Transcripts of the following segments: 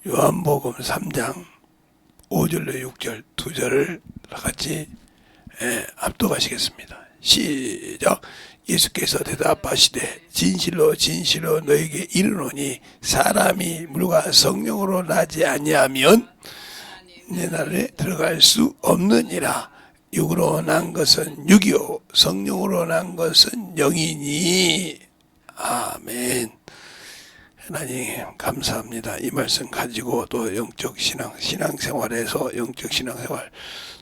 요한복음 3장 5절로 6절 두 절을 같이 압도하시겠습니다. 시작. 예수께서 대답하시되 진실로 진실로 너에게 이르노니 사람이 물과 성령으로 나지 아니하면 내 나라에 들어갈 수 없느니라. 육으로 난 것은 육이요 성령으로 난 것은 영이니. 아멘. 하나님 감사합니다. 이 말씀 가지고 또 영적 신앙생활에서 영적 신앙생활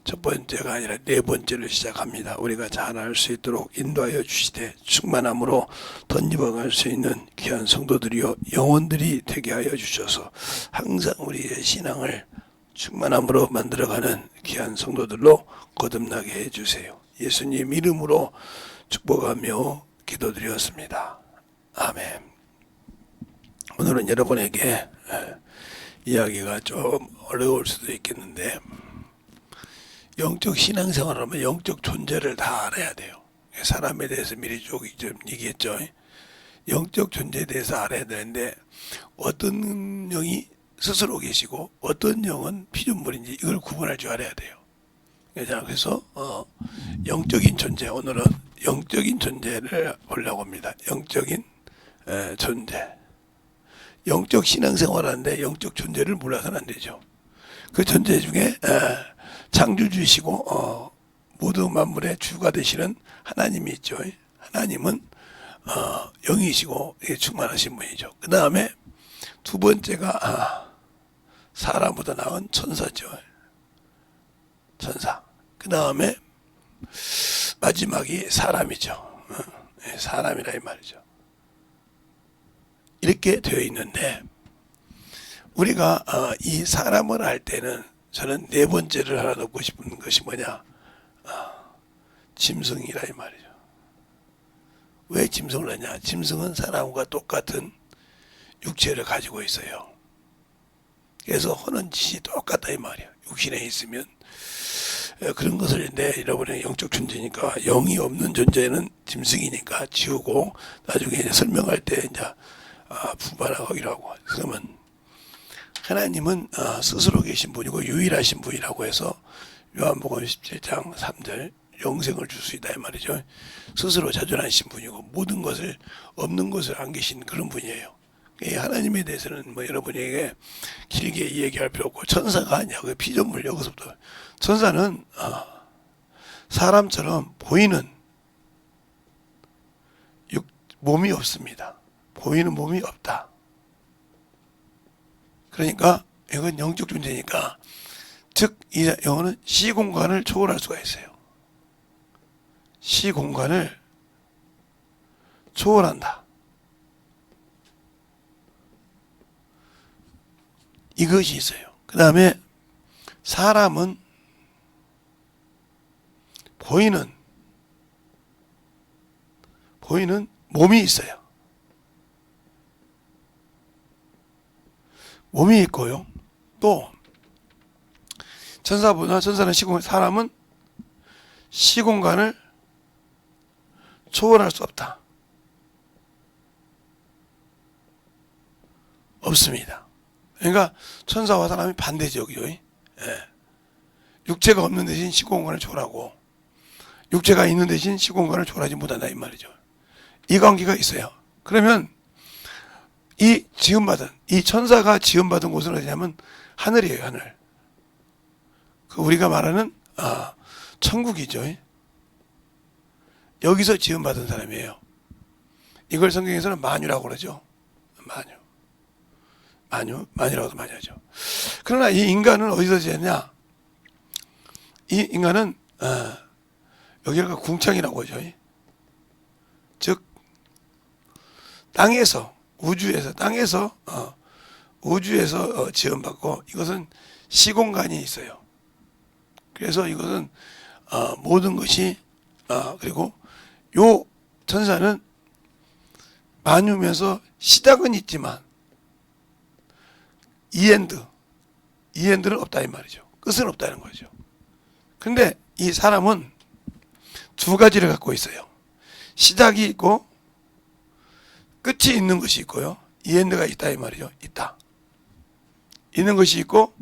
첫 번째가 아니라 네 번째를 시작합니다. 우리가 잘 알 수 있도록 인도하여 주시되 충만함으로 덧입어갈 수 있는 귀한 성도들이요 영혼들이 되게 하여 주셔서 항상 우리의 신앙을 충만함으로 만들어가는 귀한 성도들로 거듭나게 해주세요. 예수님 이름으로 축복하며 기도드렸습니다. 아멘. 오늘은 여러분에게 이야기가 좀 어려울 수도 있겠는데, 영적 신앙생활하면 영적 존재를 다 알아야 돼요. 사람에 대해서 미리 쭉 좀 얘기했죠. 영적 존재에 대해서 알아야 되는데, 어떤 영이 스스로 계시고 어떤 영은 피조물인지 이걸 구분할 줄 알아야 돼요. 그래서 영적인 존재, 오늘은 영적인 존재를 보려고 합니다. 영적인 존재. 영적 신앙생활하는데 영적 존재를 몰라서는 안 되죠. 그 존재 중에 창조주이시고 모든 만물의 주가 되시는 하나님이 있죠. 하나님은 영이시고 충만하신 분이죠. 그 다음에 두 번째가 사람보다 나은 천사죠. 천사. 그 다음에 마지막이 사람이죠. 사람이라 이 말이죠. 이렇게 되어 있는데, 우리가 이 사람을 할 때는 저는 네 번째를 하나 넣고 싶은 것이 뭐냐, 짐승이라 이 말이죠. 왜 짐승을 하냐? 짐승은 사람과 똑같은 육체를 가지고 있어요. 그래서 하는 짓이 똑같다 이 말이야. 육신에 있으면 그런 것을, 여러분의 영적 존재니까, 영이 없는 존재는 짐승이니까 지우고 나중에 이제 설명할 때 이제 부발하기로 하고. 그러면 하나님은 스스로 계신 분이고 유일하신 분이라고 해서 요한복음 17장 3절 영생을 줄 수 있다 이 말이죠. 스스로 자존하신 분이고 모든 것을, 없는 것을 안 계신 그런 분이에요. 하나님에 대해서는 뭐 여러분에게 길게 얘기할 필요 없고, 천사가 아니야. 그 피조물, 여기서부터 천사는 사람처럼 보이는 몸이 없습니다. 보이는 몸이 없다. 그러니까 이건 영적 존재니까, 즉 이 영혼은 시공간을 초월할 수가 있어요. 시공간을 초월한다. 이것이 있어요. 그 다음에 사람은 보이는 몸이 있어요. 몸이 있고요. 또 천사는 사람은 시공간을 초월할 수 없다. 없습니다. 그러니까 천사와 사람이 반대적이죠. 육체가 없는 대신 시공간을 초월하고, 육체가 있는 대신 시공간을 초월하지 못한다 이 말이죠. 이 관계가 있어요. 그러면 이 천사가 지음받은 곳은 어디냐면 하늘이에요. 하늘. 그 우리가 말하는 천국이죠. 여기서 지음받은 사람이에요. 이걸 성경에서는 만유라고 그러죠. 만유라고도 많이 하죠. 그러나 이 인간은 어디서 지었냐? 이 인간은 여기가 궁창이라고 하죠. 즉 우주에서 지음받고, 이것은 시공간이 있어요. 그래서 이것은 모든 것이 그리고 요 천사는 만유면서 시작은 있지만 이엔드는 없다 이 말이죠. 끝은 없다는 거죠. 근데 이 사람은 두 가지를 갖고 있어요. 시작이 있고 끝이 있는 것이 있고요. 이엔드가 있다 이 말이죠. 있다. 있는 것이 있고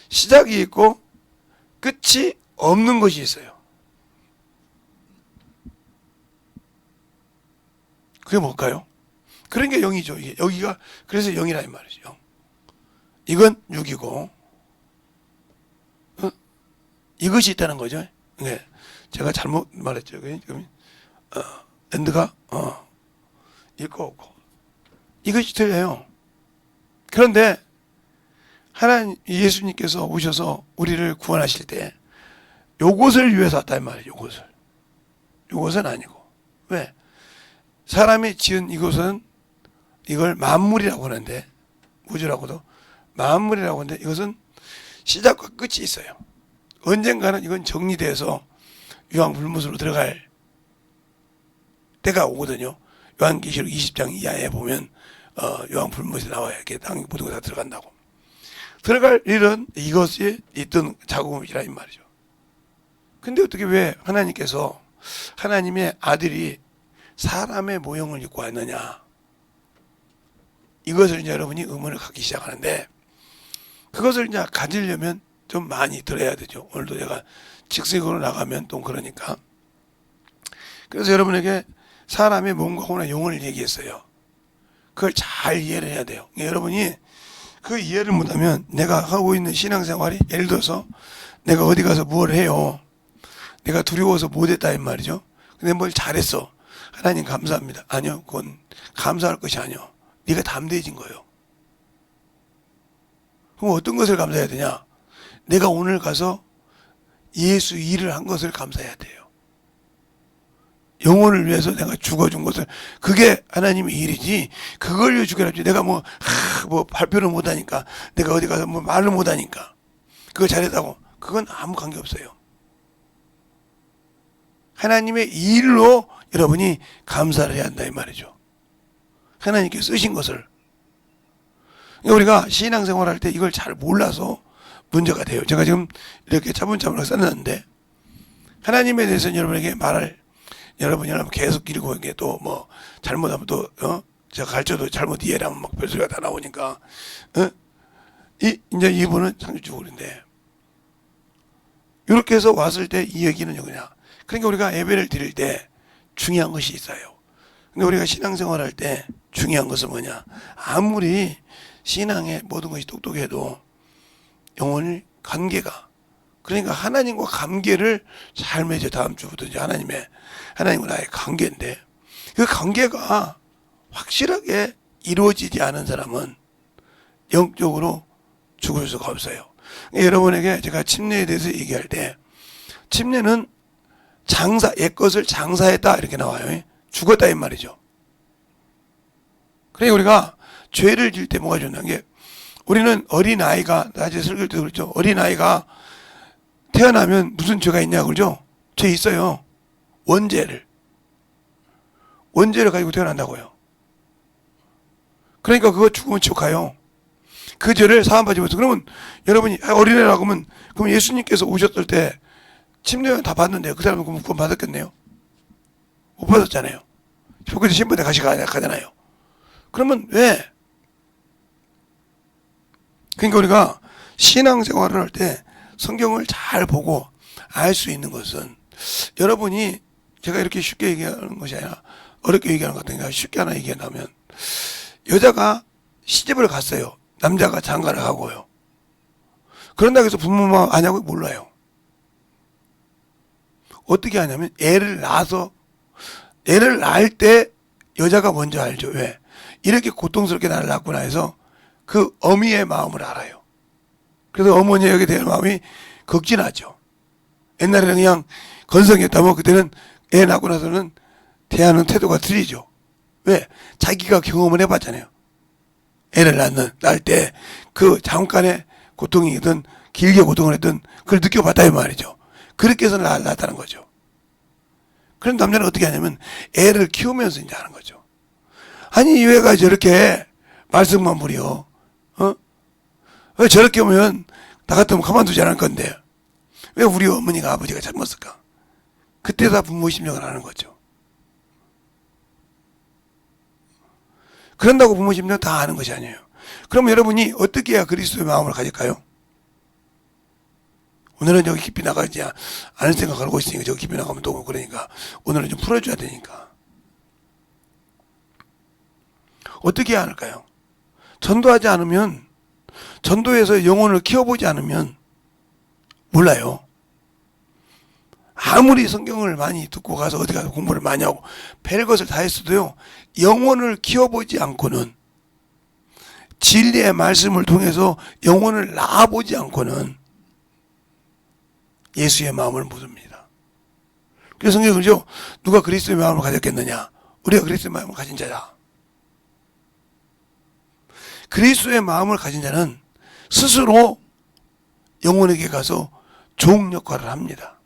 시작이 있고 끝이 없는 것이 있어요. 그게 뭘까요? 그런 게 영이죠. 이게 여기가 그래서 영이라 이 말이죠. 영. 이건 6이고 이것이 있다는 거죠. 네. 제가 잘못 말했죠. 지금 엔드가 있고 없고 이것이 틀려요. 그런데 하나님 예수님께서 오셔서 우리를 구원하실 때 요것을 위해서 왔다 이 말이에요. 요것은 아니고. 왜? 사람이 지은 이것은 이걸 만물이라고 하는데 우주라고도 만물이라고 하는데 이것은 시작과 끝이 있어요. 언젠가는 이건 정리돼서 유황불못으로 들어갈 때가 오거든요. 요한계시록 20장 이하에 보면 유황불못이 나와요. 이렇게 땅 모든 거 다 들어간다고. 들어갈 일은 이것이 있던 자국이라 이 말이죠. 근데 어떻게 왜 하나님께서 하나님의 아들이 사람의 모형을 입고 왔느냐. 이것을 이제 여러분이 의문을 갖기 시작하는데 그것을 이제 가지려면 좀 많이 들어야 되죠. 오늘도 제가 직색으로 나가면 또 그러니까. 그래서 여러분에게 사람의 몸과 혼의 용어를 얘기했어요. 그걸 잘 이해를 해야 돼요. 여러분이 그 이해를 못하면 내가 하고 있는 신앙생활이 예를 들어서 내가 어디 가서 뭘 해요. 내가 두려워서 못했다 이 말이죠. 근데 뭘 잘했어. 하나님 감사합니다. 아니요. 그건 감사할 것이 아니요. 네가 담대해진 거예요. 그럼 어떤 것을 감사해야 되냐? 내가 오늘 가서 예수 일을 한 것을 감사해야 돼요. 영혼을 위해서 내가 죽어준 것을 그게 하나님의 일이지 그걸 위해 죽여라지 내가 뭐 발표를 못하니까 내가 어디 가서 뭐 말을 못하니까 그거 잘했다고 그건 아무 관계없어요. 하나님의 일로 여러분이 감사를 해야 한다 이 말이죠. 하나님께 쓰신 것을. 우리가 신앙생활 할 때 이걸 잘 몰라서 문제가 돼요. 제가 지금 이렇게 차분차분하게 썼는데 하나님에 대해서는 여러분에게 말을 여러분이 계속 기르고 이게 또 뭐 잘못하면 또 제가 가르쳐도 잘못 이해를 하면 막 별소리가 다 나오니까 이제 이분은 창조주인데 이렇게 해서 왔을 때 이 얘기는 뭐냐? 그러니까 우리가 예배를 드릴 때 중요한 것이 있어요. 근데 우리가 신앙생활 할 때 중요한 것은 뭐냐? 아무리 신앙의 모든 것이 똑똑해도 영혼의 관계가 그러니까 하나님과 관계를 잘 맺어. 다음 주부터 이제 하나님과 나의 관계인데 그 관계가 확실하게 이루어지지 않은 사람은 영적으로 죽을 수가 없어요. 여러분에게 제가 침례에 대해서 얘기할 때 침례는 옛 것을 장사했다 이렇게 나와요. 죽었다 이 말이죠. 그러니까 우리가 죄를 질 때 뭐가 좋냐는 게 우리는 어린아이가 낮에 설교할 때 그렇죠. 어린아이가 태어나면 무슨 죄가 있냐 그러죠. 죄 있어요. 원죄를 가지고 태어난다고요. 그러니까 그거 죽으면 지옥 가요. 그 죄를 사함받지 못해서 그러면 여러분이 어린애라고 하면 그럼 예수님께서 오셨을 때 침례는 다 받는데요. 그 사람은 구원 받았겠네요. 못 받았잖아요. 그래서 신분에 가잖아요. 그러면 왜? 그러니까 우리가 신앙생활을 할 때 성경을 잘 보고 알 수 있는 것은 여러분이 제가 이렇게 쉽게 얘기하는 것이 아니라 어렵게 얘기하는 것 같으니까 쉽게 하나 얘기한다면 여자가 시집을 갔어요. 남자가 장가를 하고요. 그런다고 해서 부모만 아냐고 몰라요. 어떻게 하냐면 애를 낳을 때 여자가 먼저 알죠. 왜? 이렇게 고통스럽게 나를 낳구나 해서 그 어미의 마음을 알아요. 그래서 어머니에게 대한 마음이 극진하죠. 옛날에는 그냥 건성이었다면 그때는 애 낳고 나서는 대하는 태도가 틀리죠. 왜? 자기가 경험을 해봤잖아요. 애를 낳을 때 그 잠깐의 고통이든 길게 고통을 했든 그걸 느껴봤다 이 말이죠. 그렇게 해서 낳았다는 거죠. 그런 남자는 어떻게 하냐면 애를 키우면서 이제 하는 거죠. 아니 이 애가 저렇게 말썽만 부려. 왜 저렇게 오면 나 같으면 가만두지 않을 건데 왜 우리 어머니가 아버지가 잘못을까? 그때 다 부모 심령을 하는 거죠. 그런다고 부모 심령 다 아는 것이 아니에요. 그럼 여러분이 어떻게 해야 그리스도의 마음을 가질까요? 오늘은 여기 깊이 나가지 않을 생각을 하고 있으니까 저기 깊이 나가면 또 그러니까 오늘은 좀 풀어줘야 되니까. 어떻게 해야 할까요? 전도하지 않으면, 전도해서 영혼을 키워보지 않으면 몰라요. 아무리 성경을 많이 듣고 가서 어디 가서 공부를 많이 하고 별것을 다 했어도요, 영혼을 키워보지 않고는, 진리의 말씀을 통해서 영혼을 낳아보지 않고는 예수의 마음을 못 줍니다. 그래서 성경은 그러죠. 누가 그리스도의 마음을 가졌겠느냐? 우리가 그리스도의 마음을 가진 자다. 그리스도의 마음을 가진 자는 스스로 영혼에게 가서 종 역할을 합니다.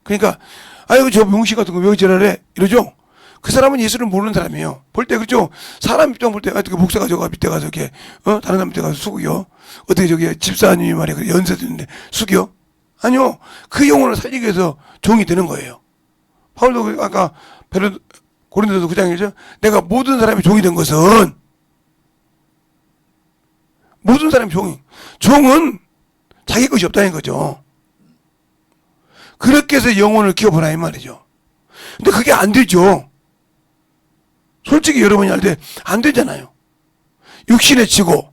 그러니까 아유 저 명시 같은 거 왜 저러래 이러죠. 그 사람은 예수를 모르는 사람이에요. 볼 때 그렇죠. 사람 입장 볼 때 어떻게 목사가 저가 밑에 가서 이렇게 다른 사람 밑에 가서 숙여? 어떻게 저기 집사님이 말이야 연세 드는데 숙여? 아니요. 그 영혼을 살리기 위해서 종이 되는 거예요. 바울도 아까 고린도서 9장이죠. 내가 모든 사람이 종이 된 것은, 모든 사람이 종은 자기 것이 없다는 거죠. 그렇게 해서 영혼을 키워보라 이 말이죠. 근데 그게 안 되죠. 솔직히 여러분이 알 때 안 되잖아요. 육신에 지고,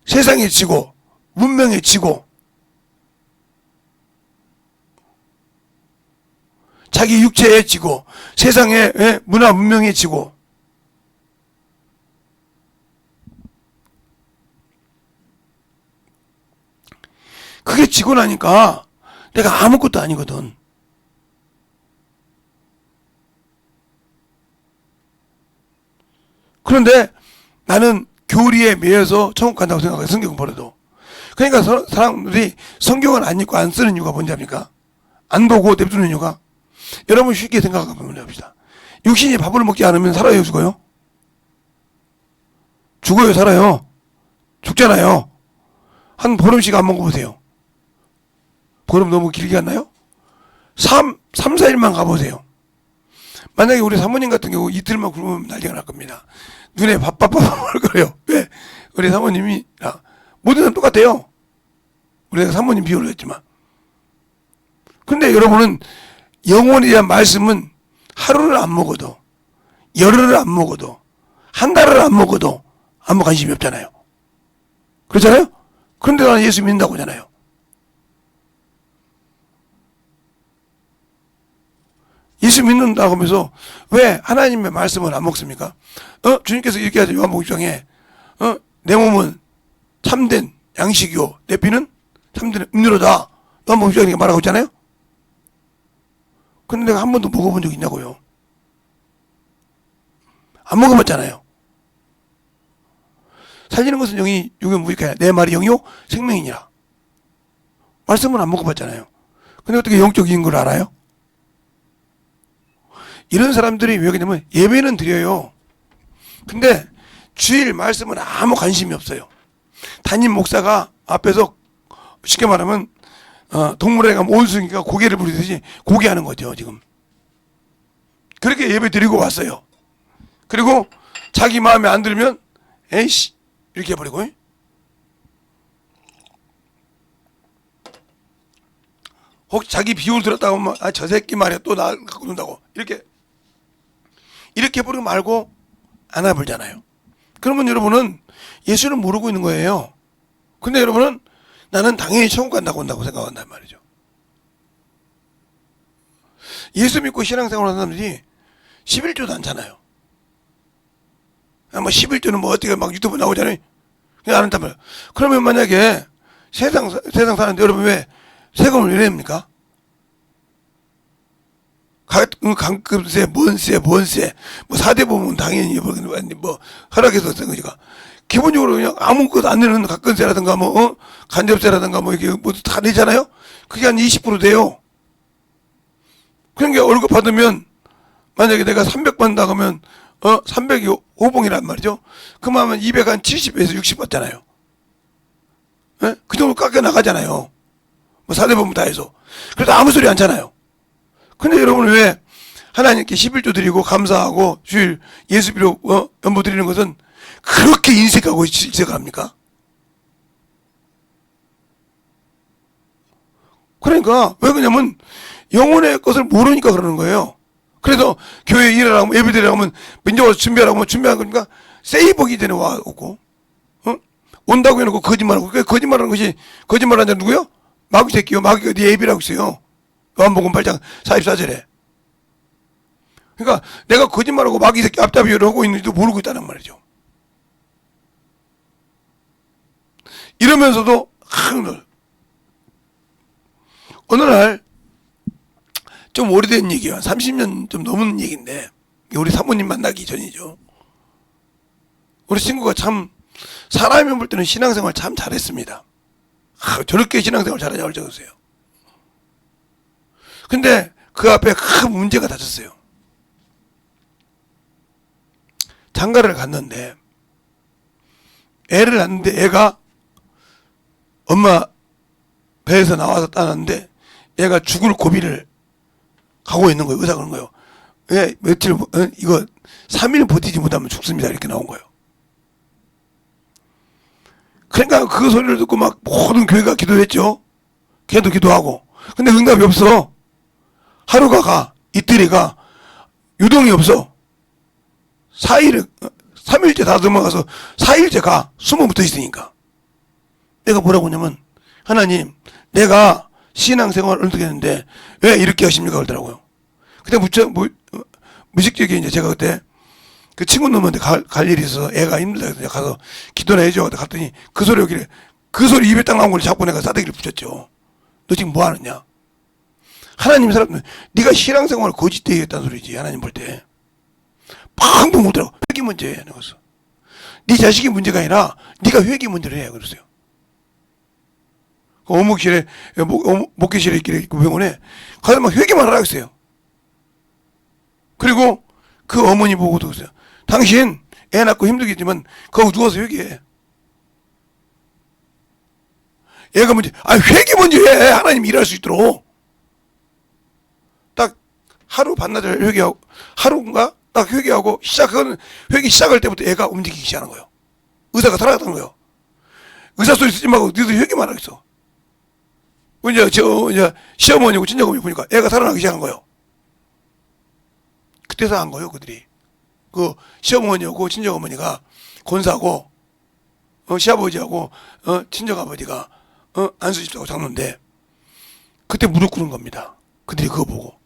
세상에 지고, 문명에 지고, 자기 육체에 지고, 세상에 문화 문명에 지고, 그게 지고 나니까 내가 아무것도 아니거든. 그런데 나는 교리에 매여서 천국 간다고 생각해요. 성경 보려도. 그러니까 사람들이 성경을 안 읽고 안 쓰는 이유가 뭔지 압니까? 안 보고 냅두는 이유가, 여러분 쉽게 생각하면 합시다. 육신이 밥을 먹지 않으면 살아요, 죽어요? 죽어요, 살아요? 죽잖아요. 한 보름씩 안 먹어보세요. 보름 너무 길게 갔나요? 3, 4일만 가보세요. 만약에 우리 사모님 같은 경우 이틀만 굶으면 난리가 날 겁니다. 눈에 밥을 거려요. 왜? 우리 사모님이 모든 사람 똑같아요. 우리가 사모님 비유를 했지만. 근데 여러분은 영혼에 대한 말씀은 하루를 안 먹어도, 열흘을 안 먹어도, 한 달을 안 먹어도 아무 관심이 없잖아요. 그렇잖아요? 그런데 나는 예수 믿는다고 하잖아요. 예수 믿는다고 하면서 왜 하나님의 말씀을 안 먹습니까? 주님께서 이렇게 하죠. 요한복음 6장에 내 몸은 참된 양식이요 내 피는 참된 음료로다. 요한복음 6장에 말하고 있잖아요. 근데 내가 한 번도 먹어본 적 있냐고요. 안 먹어봤잖아요. 살리는 것은 영이 육은 무익하냐. 내 말이 영이요 생명이니라. 말씀은 안 먹어봤잖아요. 근데 어떻게 영적인 걸 알아요? 이런 사람들이 왜 그러냐면 예배는 드려요. 근데 주일 말씀은 아무 관심이 없어요. 담임 목사가 앞에서 쉽게 말하면 동물에 가면 원숭이가 고개를 부리듯이 고개하는 거죠 지금. 그렇게 예배 드리고 왔어요. 그리고 자기 마음에 안 들면 에이씨 이렇게 해버리고, 혹시 자기 비유를 들었다고 하면 저 새끼 말이야 또 나 갖고 논다고 이렇게 해버리고 말고 안 해버리잖아요. 그러면 여러분은 예수를 모르고 있는 거예요. 근데 여러분은 나는 당연히 천국 간다고 온다고 생각한단 말이죠. 예수 믿고 신앙생활 하는 사람들이 11조도 않잖아요. 뭐 11조는 뭐 어떻게 막 유튜브 나오잖아요. 그냥 안 한단 말이에요. 그러면 만약에 세상 사는데 여러분 왜 세금을 왜 냅니까? 강급세, 뭔세, 뭐 4대 보면 당연히 뭐 허락해서 쓴 거니까. 기본적으로 그냥 아무것도 안 내는 가건세라든가 간접세라든가 이게 다 내잖아요? 그게 한 20% 돼요. 그러니까 월급 받으면 만약에 내가 300 받는다 그러면 300이 5봉이란 말이죠. 그러면 200한 70에서 60 받잖아요. 예? 그 정도 깎여 나가잖아요. 뭐 4대 보면 다 해서. 그래도 아무 소리 않잖아요. 근데 여러분은 왜 하나님께 11조 드리고 감사하고 주일 예수비로 연보 드리는 것은 그렇게 인색하고 질색합니까? 그러니까 왜 그러냐면 영혼의 것을 모르니까 그러는 거예요. 그래서 교회에 일하라고 예배드리라고 하면 민족으로 준비하라고 하면 준비하는 거니까 세이버기 전에 와 오고 온다고 해놓고 거짓말하고 그 거짓말하는 것이 거짓말하는 자 누구요? 마귀 새끼요. 마귀가 네 예비라고 있어요. 요한복음 8장 44절에. 그러니까 내가 거짓말하고 마귀 새끼 앞잡이를 하고 있는지도 모르고 있다는 말이죠. 이러면서도 어느 날 좀 오래된 얘기야. 30년 좀 넘은 얘기인데 우리 사모님 만나기 전이죠. 우리 친구가 참 사람이 볼 때는 신앙생활 참 잘했습니다. 저렇게 신앙생활 잘하냐고 적었어요. 근데 그 앞에 큰 문제가 닥쳤어요. 장가를 갔는데 애를 낳는데 애가 엄마 배에서 나와서 따놨는데 애가 죽을 고비를 가고 있는 거예요. 의사가 그런 거예요. 예, 며칠, 이거 3일 버티지 못하면 죽습니다. 이렇게 나온 거예요. 그러니까 그 소리를 듣고 막 모든 교회가 기도했죠. 걔도 기도하고. 근데 응답이 없어. 하루가 가, 이틀이 가, 유동이 없어. 3일째 다 넘어가서 4일째 가. 숨어 붙어 있으니까. 내가 뭐라고 하냐면, 하나님, 내가 신앙생활을 어떻게 했는데 왜 이렇게 하십니까? 그러더라고요. 근데 무식적인 이제 제가 그때 그 친구 놈한테 갈 일이 있어서 애가 힘들다 해서 가서 기도나 해줘. 갔더니 그 소리 오길래 그 소리 입에 딱 나온 걸 잡고 내가 싸대기를 붙였죠. 너 지금 뭐 하느냐? 하나님 사람들 네가 신앙생활을 거짓되게 했다는 소리지. 하나님 볼 때 팡팡 못하라고. 회개 문제야. 그래서 네 자식이 문제가 아니라 네가 회개 문제를 해야 그랬어요. 어묵실에 목회실에 있길래 그 병원에 가서 막 회개만 하라고 했어요. 그리고 그 어머니 보고도 그랬어요. 당신 애 낳고 힘들겠지만 거기 누워서 회개해. 얘가 문제, 회개 먼저 해. 하나님 일할 수 있도록. 딱 하루 반나절 회개하고, 하루인가? 딱 회개하고 회개 시작할 때부터 애가 움직이기 시작하는 거예요. 의사가 살아갔다는 거예요. 의사 소리 쓰지 말고 너희들 회개만 하겠어. 이제 시어머니고 친정어머니 보니까 애가 살아나기 시작한 거예요. 그때서 한 거예요, 그들이. 그 시어머니하고 친정어머니가 권사고, 시아버지하고, 친정아버지가, 안수집사고 장로인데, 그때 무릎 꿇은 겁니다. 그들이 그거 보고.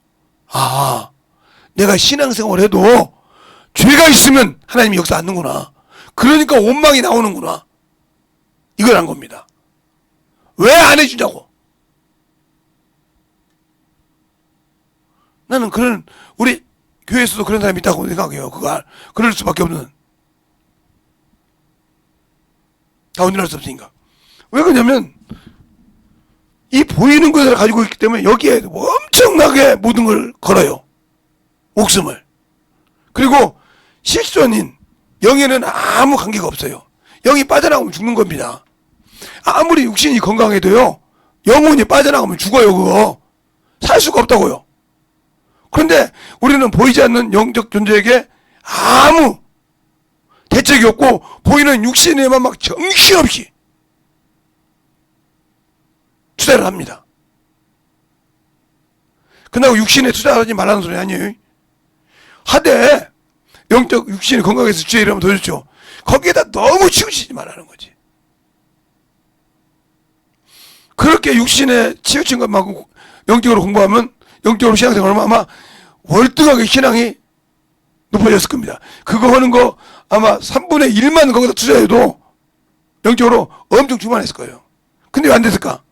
내가 신앙생활 해도 죄가 있으면 하나님이 역사 않는구나. 그러니까 원망이 나오는구나. 이걸 한 겁니다. 왜 안 해주냐고. 나는 우리 교회에서도 그런 사람이 있다고 생각해요. 그럴 수밖에 없는. 다 운전할 수 없으니까. 왜 그러냐면, 이 보이는 것을 가지고 있기 때문에 여기에 엄청나게 모든 걸 걸어요. 목숨을. 그리고 실존인 영에는 아무 관계가 없어요. 영이 빠져나가면 죽는 겁니다. 아무리 육신이 건강해도요, 영혼이 빠져나가면 죽어요, 그거. 살 수가 없다고요. 그런데 우리는 보이지 않는 영적 존재에게 아무 대책이 없고 보이는 육신에만 막 정신없이 투자를 합니다. 그런다고 육신에 투자하지 말라는 소리 아니에요. 하되 영적 육신이 건강해서 주에 이러면 더 좋죠. 거기에다 너무 치우치지 말라는 거지. 그렇게 육신에 치우친 것만큼 영적으로 공부하면 영적으로 신앙생활하면 아마 월등하게 신앙이 높아졌을 겁니다. 그거 하는 거 아마 3분의 1만 거기다 투자해도 영적으로 엄청 충만했을 거예요. 근데 왜 안 됐을까?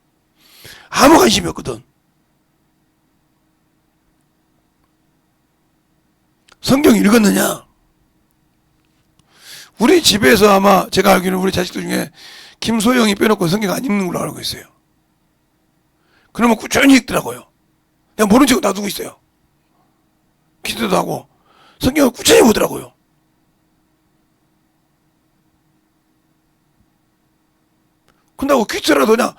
아무 관심이 없거든. 성경 읽었느냐? 우리 집에서 아마 제가 알기로는 우리 자식들 중에 김소영이 빼놓고 성경 안 읽는 걸로 알고 있어요. 그러면 꾸준히 읽더라고요. 그냥 모른 척 놔두고 있어요. 기도도 하고 성경을 꾸준히 보더라고요. 근다고 퀴즈라도 하냐?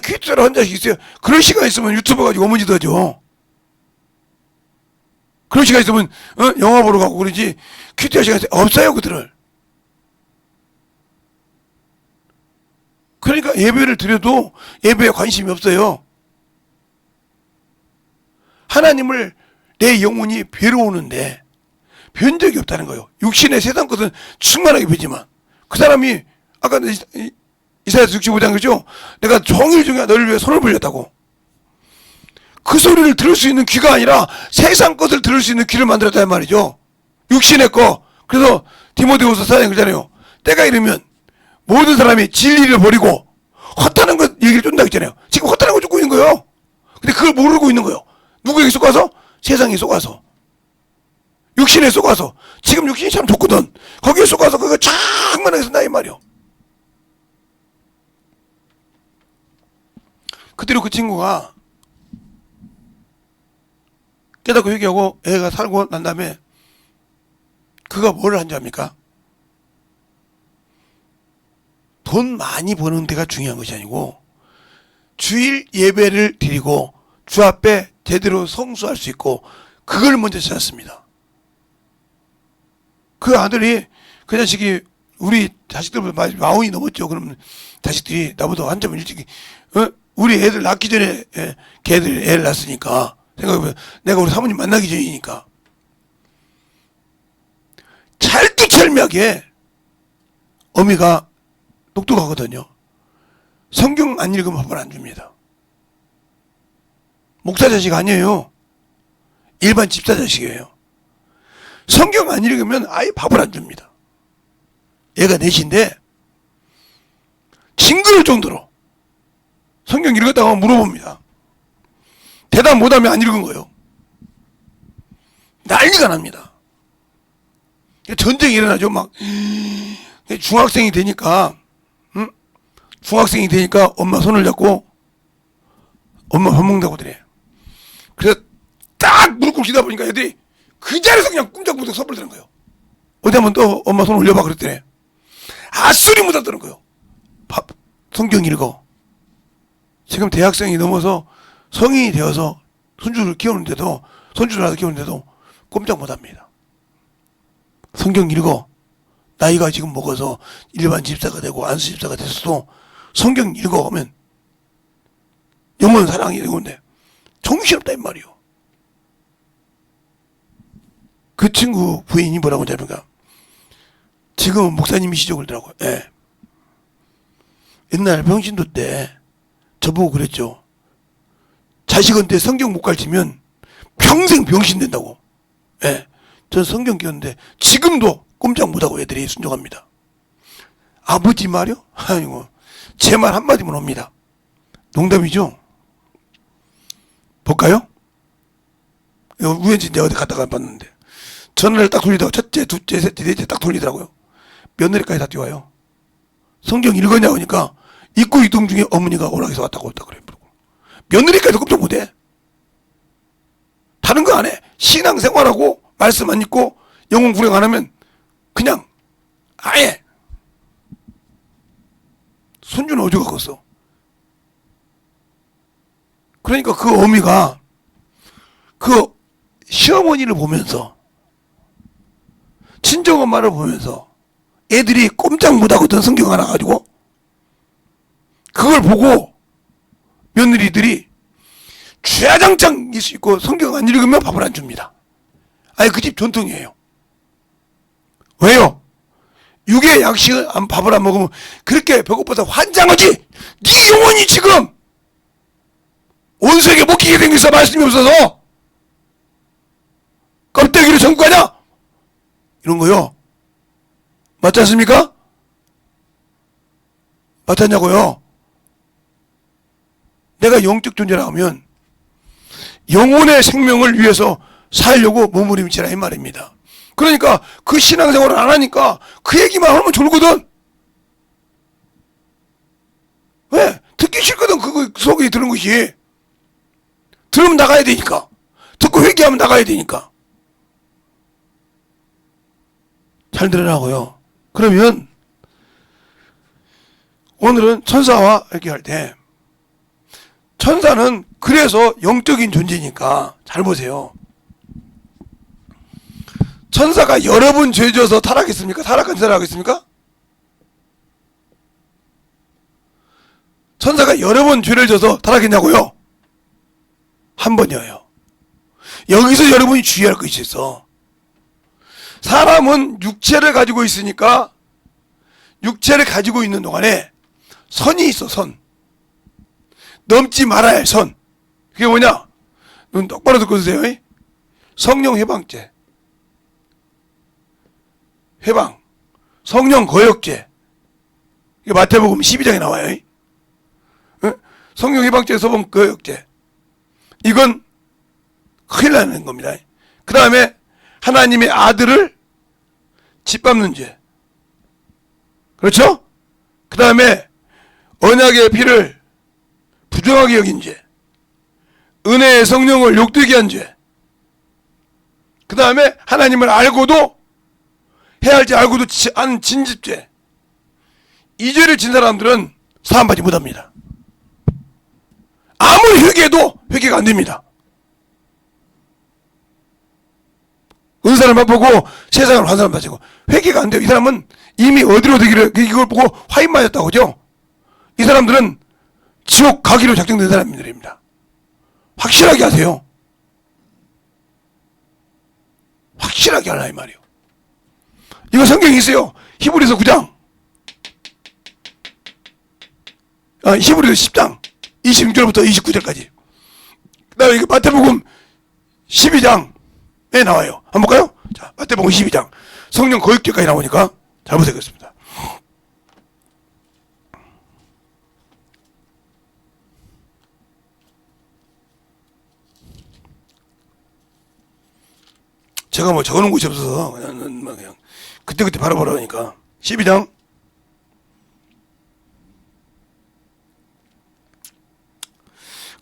퀴즈라도 한 자씩 있어요. 그럴 시간 있으면 유튜브 가지고 어머니도 하죠. 그럴 시간 있으면 영화 보러 가고 그러지 퀴즈 할 시간 없어요, 그들을. 그러니까 예배를 드려도 예배에 관심이 없어요. 하나님을 내 영혼이 배워오는데 변 적이 없다는 거예요. 육신의 세상 것은 충만하게 배지만 그 사람이 아까 이사야서 65장 그죠? 내가 종일 중에 너를 위해 손을 벌렸다고. 그 소리를 들을 수 있는 귀가 아니라 세상 것을 들을 수 있는 귀를 만들었다는 말이죠. 육신의 거. 그래서 디모데후서 4장 그러잖아요. 때가 이르면 모든 사람이 진리를 버리고 헛다는 것 얘기를 쫓는다고 했잖아요. 지금 헛다는 거 쫓고 있는 거예요. 근데 그걸 모르고 있는 거예요. 누구에게 속아서? 세상에 속아서. 육신에 속아서. 지금 육신이 참 좋거든. 거기에 속아서 그거 장만하게 쓴다 이 말이요. 그대로 그 친구가 깨닫고 회개하고 애가 살고 난 다음에 그가 뭘 한 줄 압니까? 돈 많이 버는 데가 중요한 것이 아니고 주일 예배를 드리고 주 앞에 제대로 성수할 수 있고 그걸 먼저 찾았습니다. 그 아들이 그 자식이 우리 자식들보다 마흔이 넘었죠. 그러면 자식들이 나보다 한참 일찍 우리 애들 낳기 전에 걔들 애를 낳았으니까 생각해보면 내가 우리 사모님 만나기 전이니까 찰뚜찰미하게 어미가 똑똑하거든요. 성경 안 읽으면 밥을 안 줍니다. 목사 자식 아니에요. 일반 집사 자식이에요. 성경 안 읽으면 아예 밥을 안 줍니다. 얘가 넷인데 징그러울 정도로 성경 읽었다고 물어봅니다. 대답 못하면 안 읽은 거예요. 난리가 납니다. 전쟁이 일어나죠. 막 중학생이 되니까 엄마 손을 잡고 엄마 밥 먹는다고 그래. 그래서 딱 무릎 꿇기다 보니까 애들이 그 자리에서 그냥 꼼짝못하고 서버리는 거예요. 어디 한번 또 엄마 손 올려봐 그랬더니 아소리 못하더는 거예요. 성경 읽어. 지금 대학생이 넘어서 성인이 되어서 손주를 키우는데도 꼼짝 못합니다. 성경 읽어. 나이가 지금 먹어서 일반 집사가 되고 안수 집사가 됐어도 성경 읽어 하면 영원 사랑이 되는데 정신없다 이 말이요. 그 친구 부인이 뭐라고 하냐니까 지금은 목사님이시죠 그러더라고요. 예. 옛날 병신도 때 저보고 그랬죠. 자식한테 성경 못 가르치면 평생 병신 된다고. 예. 전 성경 끼웠는데 지금도 꼼짝 못하고 애들이 순종합니다. 아버지 말이요? 아니고 제 말 한마디면 옵니다. 농담이죠? 볼까요? 우연치 내가 어디 갔다가 봤는데 전화를 딱 돌리다가 첫째, 둘째, 셋째, 넷째 딱 돌리더라고요. 며느리까지 다 뛰어와요. 성경 읽었냐고 하니까 읽고 있던 중에 어머니가 오락에서 왔다고 그래요. 며느리까지도 꼼짝 못해. 다른 거 안 해. 신앙생활하고 말씀 안 읽고 영혼 구령 안 하면 그냥 아예 손주는 어디 갔겠어. 그러니까 그 어미가 그 시어머니를 보면서 친정엄마를 보면서 애들이 꼼짝 못하거든. 성경 하나 가지고 그걸 보고 며느리들이 주야장창 있고 성경 안 읽으면 밥을 안 줍니다. 아니 그 집 전통이에요. 왜요? 육의 양식을 밥을 안 먹으면 그렇게 배고파서 환장하지. 네 영혼이 지금 원수에게 먹히게 생겨서 말씀이 없어서 껍데기로 전구하냐? 이런 거요. 맞지 않습니까? 맞았냐고요? 내가 영적 존재라 하면 영혼의 생명을 위해서 살려고 몸부림치라 이 말입니다. 그러니까 그 신앙생활을 안 하니까 그 얘기만 하면 졸거든. 왜? 듣기 싫거든. 그거 속에 들은 것이. 들으면 나가야 되니까. 듣고 회개하면 나가야 되니까. 잘 들으라고요. 그러면 오늘은 천사와 얘기할 때 천사는 그래서 영적인 존재니까 잘 보세요. 천사가 여러 번 죄져서 타락했습니까? 타락한 짓을 하겠습니까? 천사가 여러 번 죄를 져서 타락했냐고요? 한 번이에요. 여기서 여러분이 주의할 것이 있어. 사람은 육체를 가지고 있으니까 육체를 가지고 있는 동안에 선이 있어. 선. 넘지 말아야 할 선. 그게 뭐냐? 눈 똑바로 듣고 드세요. 성령 해방죄, 해방, 성령 거역죄. 이게 마태복음 12장에 나와요. 성령 해방죄, 서범 거역죄. 이건 큰일 나는 겁니다. 그 다음에 하나님의 아들을 짓밟는 죄. 그렇죠? 그 다음에 언약의 피를 부정하게 여긴 죄. 은혜의 성령을 욕되게 한 죄. 그 다음에 하나님을 알고도 해야 할지 알고도 안 진집죄. 이 죄를 진 사람들은 사함받지 못합니다. 아무리 회개해도 회개가 안 됩니다. 은사를 맛보고 세상을 환상을 가지고 회개가 안 돼요. 이 사람은 이미 어디로 되기를 이걸 보고 화인 맞았다고 그죠? 이 사람들은 지옥 가기로 작정된 사람들입니다. 확실하게 하세요. 확실하게 하라 이 말이에요. 이거 성경에 있어요. 히브리서 9장, 히브리서 10장 26절부터 29절까지. 그 다음에 이거 마태복음 12장에 나와요. 한번 볼까요? 자, 마태복음 12장 성령 거역죄까지 나오니까 잘 보시겠습니다. 제가 뭐 적어놓은 곳이 없어서 그냥 그때그때 바로바로 하니까. 12장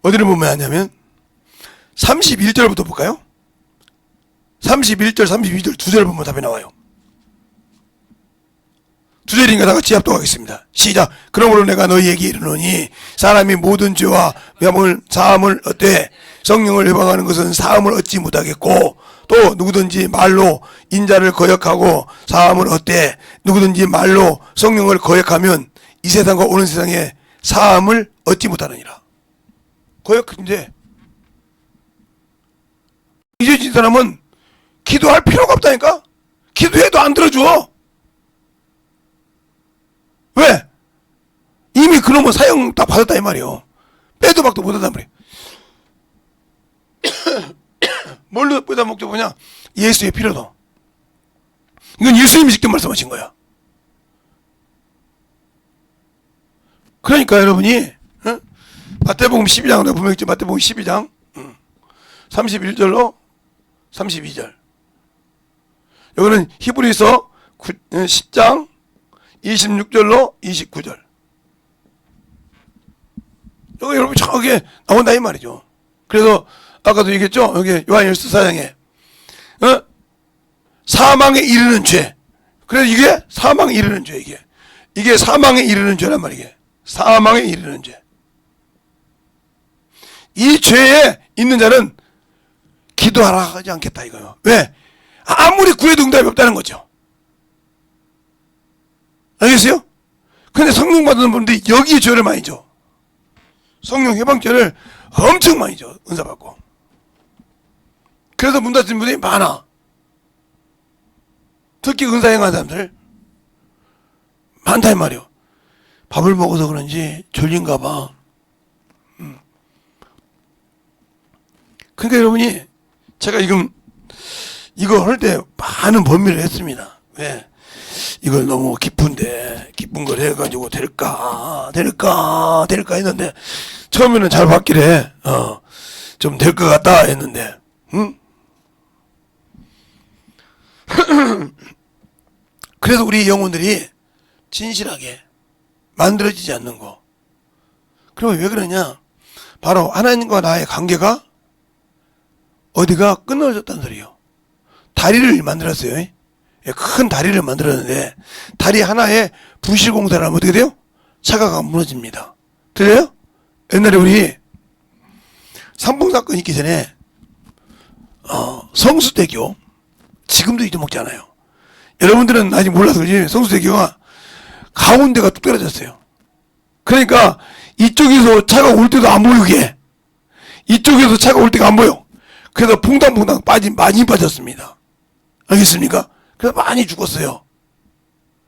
어디를 보면 하냐면 31절부터 볼까요? 31절 32절 두 절 보면 답이 나와요. 두 절인가 다 같이 합독하겠습니다. 시작. 그러므로 내가 너희에게 이르노니 사람이 모든 죄와 명을 사함을 얻되 성령을 회방하는 것은 사함을 얻지 못하겠고, 또 누구든지 말로 인자를 거역하고 사함을 얻되 누구든지 말로 성령을 거역하면 이 세상과 오는 세상에 사함을 얻지 못하느니라. 거역 이제 이제 진 사람은 기도할 필요가 없다니까. 기도해도 안 들어줘. 왜? 이미 그놈은 사형 다 받았다 이 말이요. 빼도 박도 못한단 말이에요. 뭘로 빼다 먹죠 뭐냐? 예수의 피로도. 이건 예수님이 직접 말씀하신 거야. 그러니까 여러분이 마태복음 12장으로 분명히 있죠. 마태복음 12장 31절로 32절. 여기는 히브리서 10장 26절로 29절. 여기 여러분 정확하게 나온다 이 말이죠. 그래서 아까도 얘기했죠. 여기 요한일서 4장에 사망에 이르는 죄. 그래서 이게 사망에 이르는 죄. 이게 사망에 이르는 죄란 말이에요. 사망에 이르는 죄. 이 죄에 있는 자는 기도하라 하지 않겠다 이거요. 왜? 아무리 구해도 응답이 없다는 거죠. 알겠어요? 근데 성령 받는 분들이 여기에 죄를 많이 줘. 성령 해방죄를 엄청 많이 줘. 은사 받고. 그래서 문 닫힌 분들이 많아. 특히 은사 행한 사람들 많다 이 말이요. 밥을 먹어서 그런지 졸린가 봐. 그러니까 여러분이 제가 지금 이거 할 때 많은 범위를 했습니다. 왜? 이걸 너무 깊은 걸 해가지고 될까 했는데, 처음에는 잘 받기래, 좀 될 것 같다 했는데, 그래서 우리 영혼들이 진실하게 만들어지지 않는 거. 그러면 왜 그러냐? 바로 하나님과 나의 관계가 어디가 끊어졌다는 소리예요. 다리를 만들었어요. 큰 다리를 만들었는데 다리 하나에 부실공사를 하면 어떻게 돼요? 차가가 무너집니다. 들려요? 옛날에 우리 삼풍사건 있기 전에 성수대교, 지금도 잊어먹지 않아요. 여러분들은 아직 몰라서 그러지 성수대교가 가운데가 뚝 떨어졌어요. 그러니까 이쪽에서 차가 올 때도 안 보이게, 이쪽에서 차가 올 때가 안 보여. 그래서 퐁당퐁당 많이 빠졌습니다. 알겠습니까? 그래서 많이 죽었어요.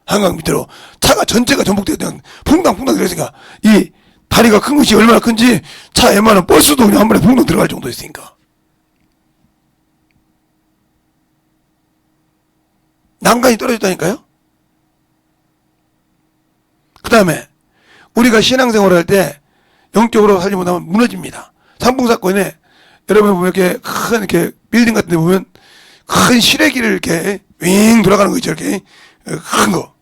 한강 밑으로 차가 전체가 전복되어 그냥 퐁당퐁당 들어있으니까, 이 다리가 큰 것이 얼마나 큰지 차 웬만한 버스도 그냥 한 번에 퐁당 들어갈 정도였으니까. 난간이 떨어졌다니까요. 그 다음에 우리가 신앙생활을 할 때 영적으로 살지 못하면 무너집니다. 삼풍사건에 여러분 보면 이렇게 빌딩 같은 데 보면 큰 시래기를 이렇게 윙 돌아가는 거 있죠. 이렇게 큰 거.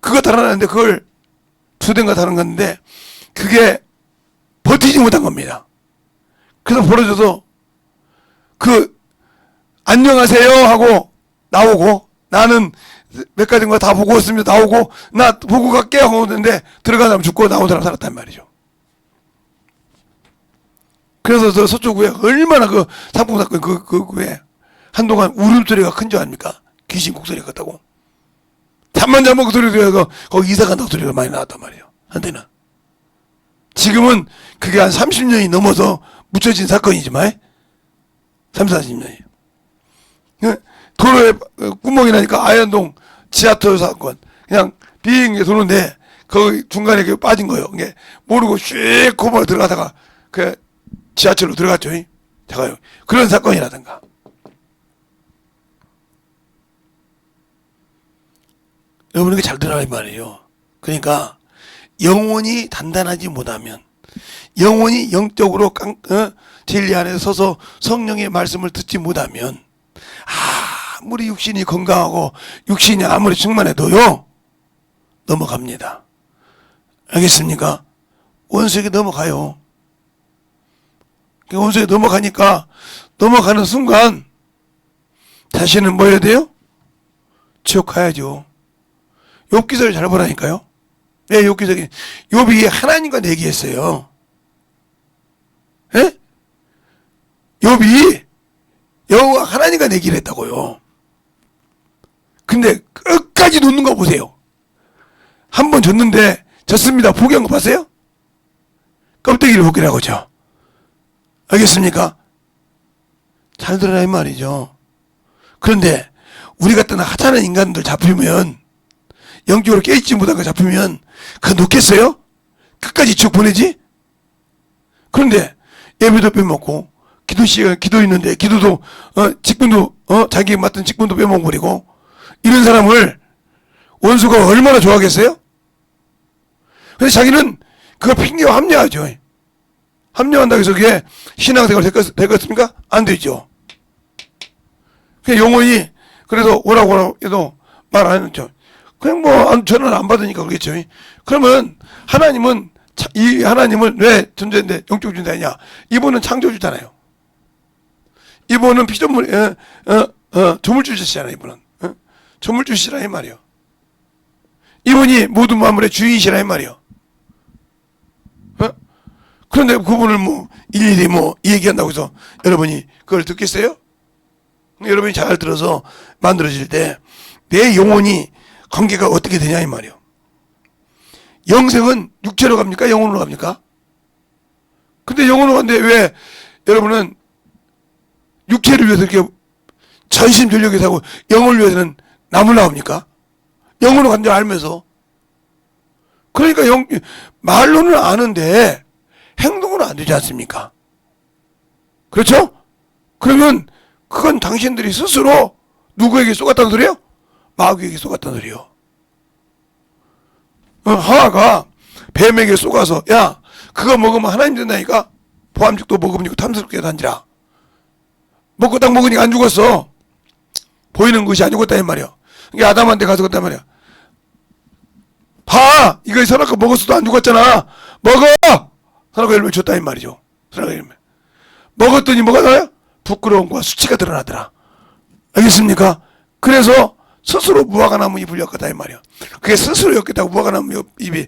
그거 달아놨는데 그걸 두 대인가 달아놨는데 그게 버티지 못한 겁니다. 그래서 벌어져서 안녕하세요 하고 나오고, 나는 몇 가지인가 다 보고 왔습니다. 나오고, 나 보고 갈게요 하고 오는데 들어간 사람 죽고 나온 사람 살았단 말이죠. 그래서 저 서초구에 얼마나 상풍사건 구에 한동안 울음소리가 큰 줄 아닙니까? 귀신 곡소리가 컸다고. 잠만 자면 그 소리 들어서 거기 이사 간다고 소리가 많이 나왔단 말이에요. 한때는. 지금은 그게 한 30년이 넘어서 묻혀진 사건이지만 30, 40년이에요. 도로에 구멍이 나니까 아현동 지하철 사건, 그냥 비행기 도는데 거기 중간에 빠진 거예요. 이게 모르고 슉 코바로 들어가다가 지하철로 들어갔죠. 제가요. 그런 사건이라든가. 여러분, 이게 잘 들어라 이 말이에요. 그러니까 영혼이 단단하지 못하면, 영혼이 영적으로 진리 안에 서서 성령의 말씀을 듣지 못하면, 아무리 육신이 건강하고 육신이 아무리 충만해도요 넘어갑니다. 알겠습니까? 원수에게 넘어가요. 원수에 넘어가니까 넘어가는 순간 다시는 뭐 해야 돼요? 지옥 가야죠. 욥기서를 잘 보라니까요. 네, 욥이 하나님과 내기했어요. 예? 욥이 여호와 하나님과 내기를 했다고요. 근데 끝까지 놓는 거 보세요. 한 번 졌는데 졌습니다. 포기한 거 봤어요? 껍데기를 벗기라고 하죠. 알겠습니까? 잘 들어라 이 말이죠. 그런데 우리 같은 하찮은 인간들 잡히면, 영적으로 깨있지 못한 거 잡히면 그거 놓겠어요? 끝까지 지옥 보내지? 그런데 예배도 빼먹고, 기도 시간 기도 있는데 기도도 직분도 자기 맡은 직분도 빼먹어버리고, 이런 사람을 원수가 얼마나 좋아하겠어요? 근데 자기는 그거 핑계와 합리화하죠. 합리화한다고 해서 그게 신앙생활 되겠습니까? 안 되죠. 그냥 영혼이 그래도 오라고 해도 말 안 했죠. 그냥 전화를 안 받으니까 그러겠죠. 그러면 이 하나님은 왜 존재인데 영적 존재냐? 이분은 창조주잖아요. 이분은 피조물, 조물주시잖아요. 이분은 조물주시라 이 말이요. 이분이 모든 만물의 주인이시라 이 말이요. 그런데 그분을 일일이 얘기한다고 해서 여러분이 그걸 듣겠어요? 여러분이 잘 들어서 만들어질 때 내 영혼이 관계가 어떻게 되냐 이 말이요. 영생은 육체로 갑니까? 영혼으로 갑니까? 근데 영혼으로 갔는데 왜 여러분은 육체를 위해서 이렇게 전심전력에서 하고 영혼을 위해서는 남을 나옵니까? 영혼으로 간 줄 알면서. 그러니까 말로는 아는데 행동은 안 되지 않습니까? 그렇죠? 그러면 그건 당신들이 스스로 누구에게 쏘갔다는 소리예요? 마귀에게 쏘갔다는 소리요. 하와가 뱀에게 쏘가서, 야, 그거 먹으면 하나님 된다니까? 포함죽도 먹으면 탐스럽게 단지라. 먹고 딱 먹으니까 안 죽었어. 보이는 것이 안 죽었다 이 말이야. 이게 아담한테 가서 그랬단 말이야. 봐! 이거 선악과 먹었어도 안 죽었잖아. 먹어! 선악과 열매 줬다 이 말이죠. 선악과 열매. 먹었더니 뭐가 나와요? 부끄러움과 수치가 드러나더라. 알겠습니까? 그래서 스스로 무화과 나무 잎을 엮었다 이 말이야. 그게 스스로 엮겠다고 무화과 나무 잎이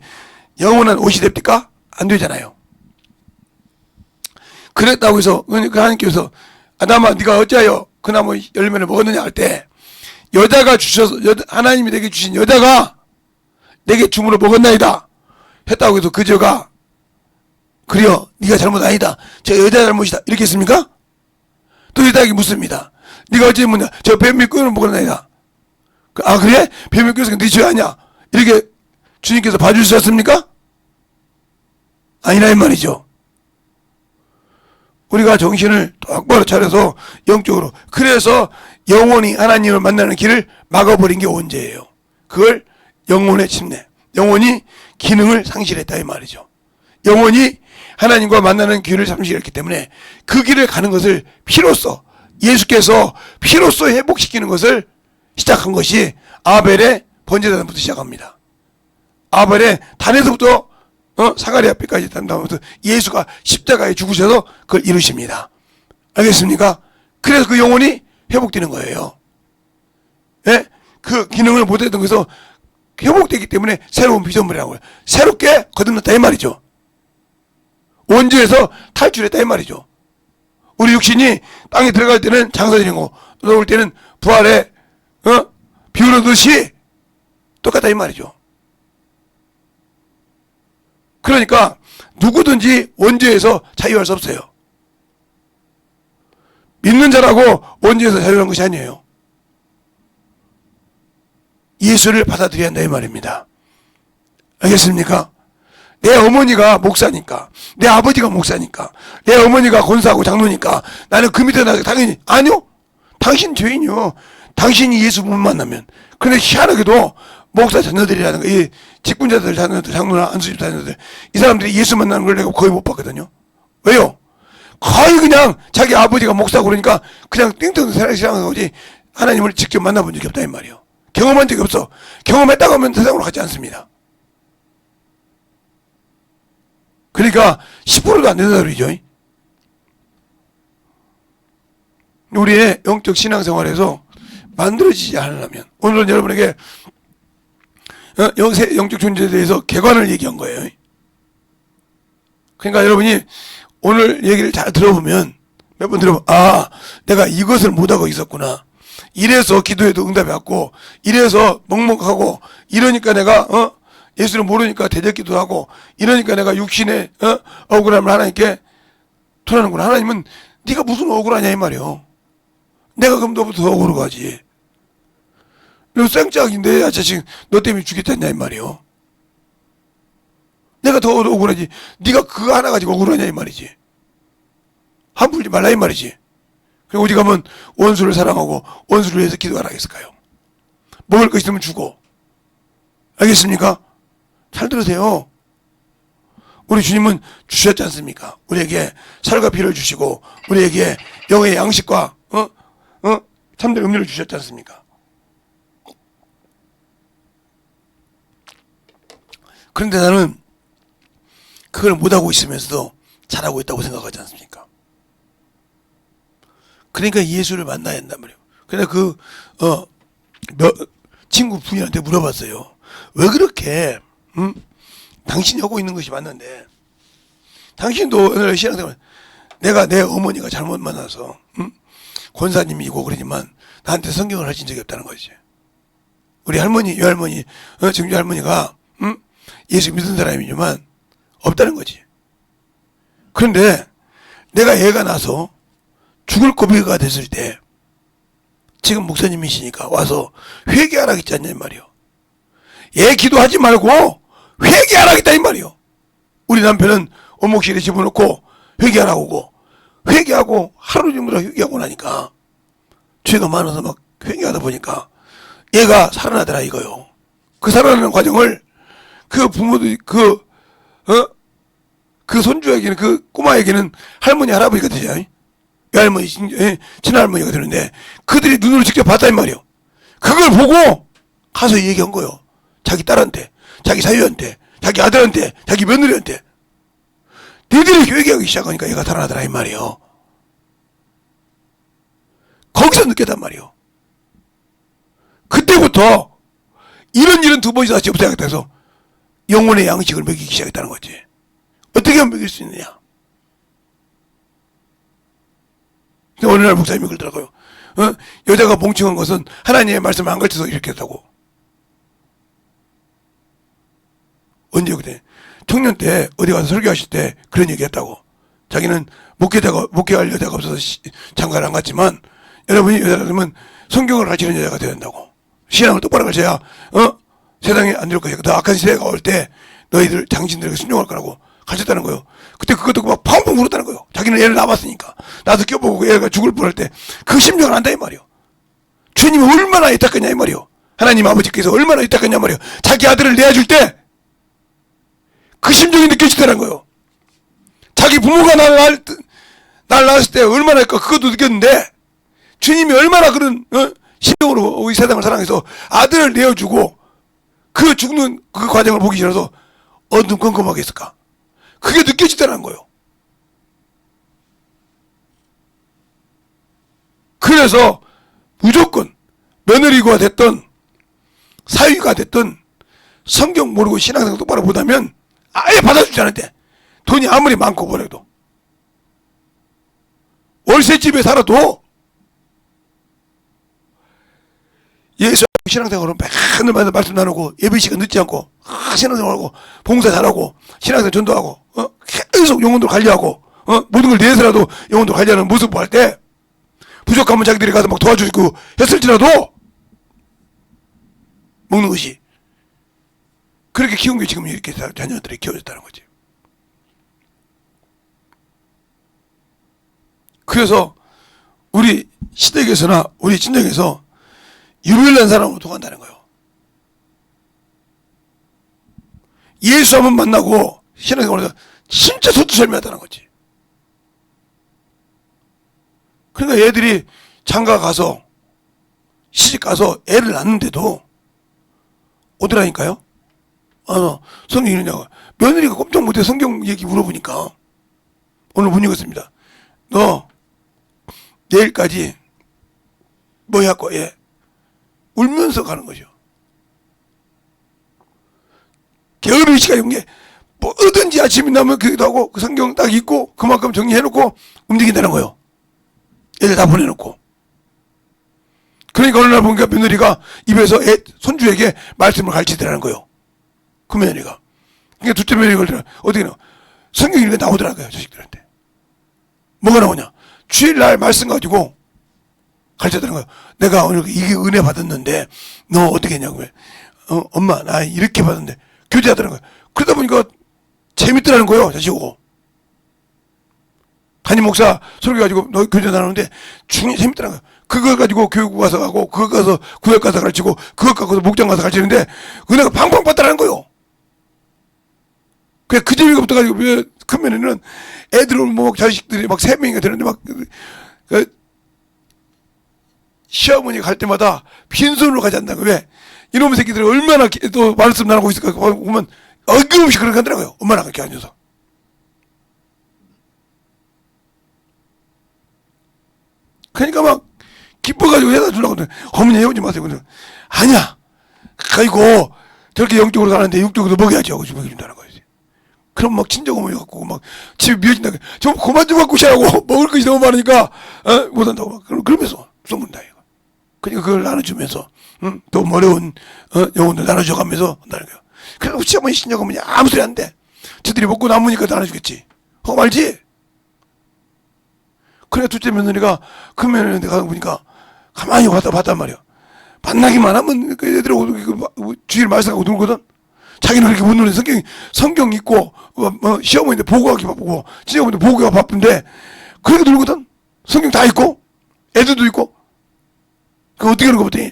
영원한 옷이 됩니까? 안 되잖아요. 그랬다고 해서 하나님께서 아담아 네가 어찌하여 그 나무 열매를 먹었느냐 할 때, 여자가 주셔서 하나님이 내게 주신 여자가 내게 주물어 먹었나이다 했다고 해서 그저가 그래요. 네가 잘못 아니다. 저 여자 잘못이다. 이렇게 했습니까? 또 여자에게 묻습니다. 네가 어째 뭐냐? 저 뱀이 끄는 먹으나이다. 아 그래? 뱀이 끄는 네죄 아니야? 이렇게 주님께서 봐주셨습니까? 아니라 이 말이죠. 우리가 정신을 똑바로 차려서 영적으로, 그래서 영원히 하나님을 만나는 길을 막아버린 게 언제예요? 그걸 영혼의 침례, 영혼이 기능을 상실했다 이 말이죠. 영혼이 하나님과 만나는 길을 상실했기 때문에 그 길을 가는 것을 피로써, 예수께서 피로써 회복시키는 것을 시작한 것이 아벨의 번제단부터 시작합니다. 아벨의 단에서부터 사가랴 뼈까지 단다면서 예수가 십자가에 죽으셔서 그걸 이루십니다. 알겠습니까? 그래서 그 영혼이 회복되는 거예요. 예? 그 기능을 못했던 것에서 회복되기 때문에 새로운 피조물이라고 해요. 새롭게 거듭났다 이 말이죠. 원죄에서 탈출했다 이 말이죠. 우리 육신이 땅에 들어갈 때는 장사되는 거, 들어올 때는 부활에 비우는 듯이 똑같다 이 말이죠. 그러니까 누구든지 원죄에서 자유할 수 없어요. 믿는 자라고 원죄에서 자유한 것이 아니에요. 예수를 받아들여야 한다 이 말입니다. 알겠습니까? 내 어머니가 목사니까, 내 아버지가 목사니까, 내 어머니가 권사하고 장로니까 나는 그 밑에 나가 당연히 아니요. 당신 죄인이요. 당신이 예수 못 만나면. 근데 희한하게도 목사 자녀들이라는 거, 이 직분자들 자녀들, 장로나 안수집 자녀들, 이 사람들이 예수 만나는 걸 내가 거의 못 봤거든요. 왜요? 거의 그냥 자기 아버지가 목사고 그러니까 그냥 띵동 생각하는 거지 하나님을 직접 만나본 적이 없다 이 말이에요. 경험한 적이 없어. 경험했다고 하면 세상으로 가지 않습니다. 그러니까 10%도 안 된다 그러죠. 우리의 영적 신앙생활에서 만들어지지 않으려면, 오늘은 여러분에게 영적 존재에 대해서 개관을 얘기한 거예요. 그러니까 여러분이 오늘 얘기를 잘 들어보면, 몇 번 들어보면, 아, 내가 이것을 못하고 있었구나. 이래서 기도해도 응답이 왔고, 이래서 먹먹하고, 이러니까 내가 예수를 모르니까 대적기도 하고, 이러니까 내가 육신의 억울함을 하나님께 토하는구나. 하나님은 네가 무슨 억울하냐 이 말이요. 내가 그럼 너부터 더 억울하고 하지. 너 쌩짝인데 야 자식 너 때문에 죽겠다냐 이 말이요. 내가 더 억울하지. 네가 그거 하나 가지고 억울하냐 이 말이지. 함부르지 말라 이 말이지. 그리고 어디 가면 원수를 사랑하고 원수를 위해서 기도하라 했을까요? 먹을 거 있으면 주고. 알겠습니까? 잘 들으세요. 우리 주님은 주셨지 않습니까? 우리에게 살과 피를 주시고 우리에게 영의 양식과 참된 음료를 주셨지 않습니까? 그런데 나는 그걸 못하고 있으면서도 잘하고 있다고 생각하지 않습니까? 그러니까 예수를 만나야 한단 말이에요. 그러니까 친구 부인한테 물어봤어요. 왜 그렇게 당신이 하고 있는 것이 맞는데 당신도 오늘 신앙생활, 내가 내 어머니가 잘못 만나서 권사님이고 그러지만 나한테 성경을 하신 적이 없다는 거지. 우리 할머니, 여할머니, 정주 할머니가 예수 믿은 사람이지만 없다는 거지. 그런데 내가 애가 나서 죽을 고비가 됐을 때 지금 목사님이시니까 와서 회개하라겠지 않냐 이 말이요. 애 기도하지 말고 회개하라겠다 이 말이요. 우리 남편은 원목실에 집어넣고 회개하라고 오고, 회개하고 하루 종일 회개하고 나니까 죄가 많아서 막 회개하다 보니까 얘가 살아나더라 이거요. 그 살아나는 과정을 그 부모들이 그 손주에게는, 그 꼬마에게는 할머니 할아버지가 되죠. 외할머니 친할머니가 되는데 그들이 눈으로 직접 봤다 이 말이요. 그걸 보고 가서 얘기한 거요. 자기 딸한테, 자기 사위한테, 자기 아들한테, 자기 며느리한테. 니들이 회개하기 시작하니까 얘가 살아나더라 이 말이요. 거기서 느꼈단 말이요. 그때부터 이런 일은 두 번이나 다시 없어야겠다 해서 영혼의 양식을 먹이기 시작했다는 거지. 어떻게 하면 먹일 수 있느냐. 근데 어느 날 목사님이 그러더라고요. 여자가 봉충한 것은 하나님의 말씀을 안 가르쳐서 이렇게 했다고. 언제 그래? 청년 때 어디 가서 설교하실 때 그런 얘기 했다고. 자기는 목회할 여자가 없어서 장가를 안 갔지만, 여러분이 여자가 되면 성경을 가르치는 여자가 되어야 된다고. 신앙을 똑바로 가르쳐야, 세상에 안 될 거야. 더 악한 시대가 올 때 너희들, 당신들에게 순종할 거라고 가르쳤다는 거예요. 그때 그것 듣고 막 펑펑 울었다는 거예요. 자기는 애를 낳았으니까. 나도 껴보고 애가 죽을 뻔할 때 그 심정을 안다, 이 말이요. 주님이 얼마나 애타겠냐, 이 말이요. 하나님 아버지께서 얼마나 애타겠냐, 말이요. 자기 아들을 내어줄 때 그 심정이 느껴지더라는 거예요. 자기 부모가 날 낳았을 때 얼마나 그것도 느꼈는데, 주님이 얼마나 그런 심정으로 이 세상을 사랑해서 아들을 내어주고 그 죽는 그 과정을 보기 싫어서 어둠컴컴하게 했을까. 그게 느껴지더라는 거예요. 그래서 무조건 며느리가 됐든 사위가 됐든 성경 모르고 신앙생활 똑바로 못하면 아예 받아주지 않은데, 돈이 아무리 많고 뭐래도 월세집에 살아도 예수 신앙생활로 맨날 말씀 나누고 예배 시간 늦지 않고 신앙생활하고 봉사 잘하고 신앙생활 전도하고 계속 영혼들 관리하고 모든 걸 내서라도 영혼들 관리하는 모습 볼 때 부족하면 자기들이 가서 막 도와주고 했을지라도 먹는 것이 그렇게 키운 게 지금 이렇게 자녀들이 키워졌다는 거지. 그래서 우리 시댁에서나 우리 친정에서 유별난 사람으로 통한다는 거예요. 예수 한번 만나고 신앙생활에서 진짜 소투설미하다는 거지. 그러니까 애들이 장가 가서 시집 가서 애를 낳는데도 오더라니까요. 성경 읽느냐고. 며느리가 꼼짝 못해 성경 얘기 물어보니까 오늘 문 읽었습니다. 너 내일까지 뭐 할 거야? 울면서 가는 거죠. 게으른 시간이 온 게 뭐든지 아침이 나면 기도 하고 그 성경 딱 읽고 그만큼 정리해놓고 움직인다는 거예요. 애들 다 보내놓고. 그러니까 어느 날 보니까 며느리가 입에서 손주에게 말씀을 가르치더라는 거예요. 그 며느리가. 그러니까 둘째 며느리가 그러더라. 어떻게 나와? 성경 읽으면 나오더라고요, 자식들한테. 뭐가 나오냐? 주일날 말씀 가지고 가르쳤다는 거예요. 내가 오늘 이게 은혜 받았는데 너 어떻게 했냐고. 엄마 나 이렇게 받았는데 교제하더라는 거예요. 그러다 보니까 재밌더라는 거예요, 자식하고. 담임 목사 설교 가지고 너 교제 나누는데 중에 재밌더라는 거예요. 그걸 가지고 교육 가서 가고 그거 가서 구역 가서 가르치고 그거 갖고서 목장 가서 가르치는데 은혜가 팡팡 받더라는 거예요. 그래 그 재미가 가지고 크면은 애들 뭐 자식들이 막 3명이가 되는데 막 시어머니 갈 때마다 빈손으로 가지 않는다고. 왜? 이놈의 새끼들이 얼마나 또 말씀 나누고 있을까 보면 어김없이 그렇게 하더라고요. 엄마랑 그렇게 앉아서. 그러니까 막 기뻐가지고 해다 주려고 하는데 어머니 해오지 마세요. 근데 아니야. 아이고 저렇게 영적으로 사는데 육적으로 먹여야지 하고 먹여준다는 거지. 그럼 막 친정 어머니 갖고 막 집에 미어진다. 좀 그만 좀 갖고 오시라고. 먹을 것이 너무 많으니까 못한다고 막 그러면서 소문다 이거. 그러니까 그걸 나눠주면서 또 어려운 영혼들 나눠줘가면서 한다는 거예요. 그래서 우리 어머니 친정 어머니 아무 소리 안 돼. 저들이 먹고 남으니까 나눠주겠지. 그거 말지. 그래 둘째 며느리가 큰 며느리한테 가서 보니까 가만히 봤단 말이야. 만나기만 하면 그 애들하고 주일 말씀하고 놀거든. 자기는 그렇게 못 노는 성경 읽고 시어머니한테 보고하기 바쁘고 친어머니한테 보고가 바쁜데 그렇게 놀거든. 성경 다 읽고 애들도 읽고. 그거 어떻게 하는 거 보더니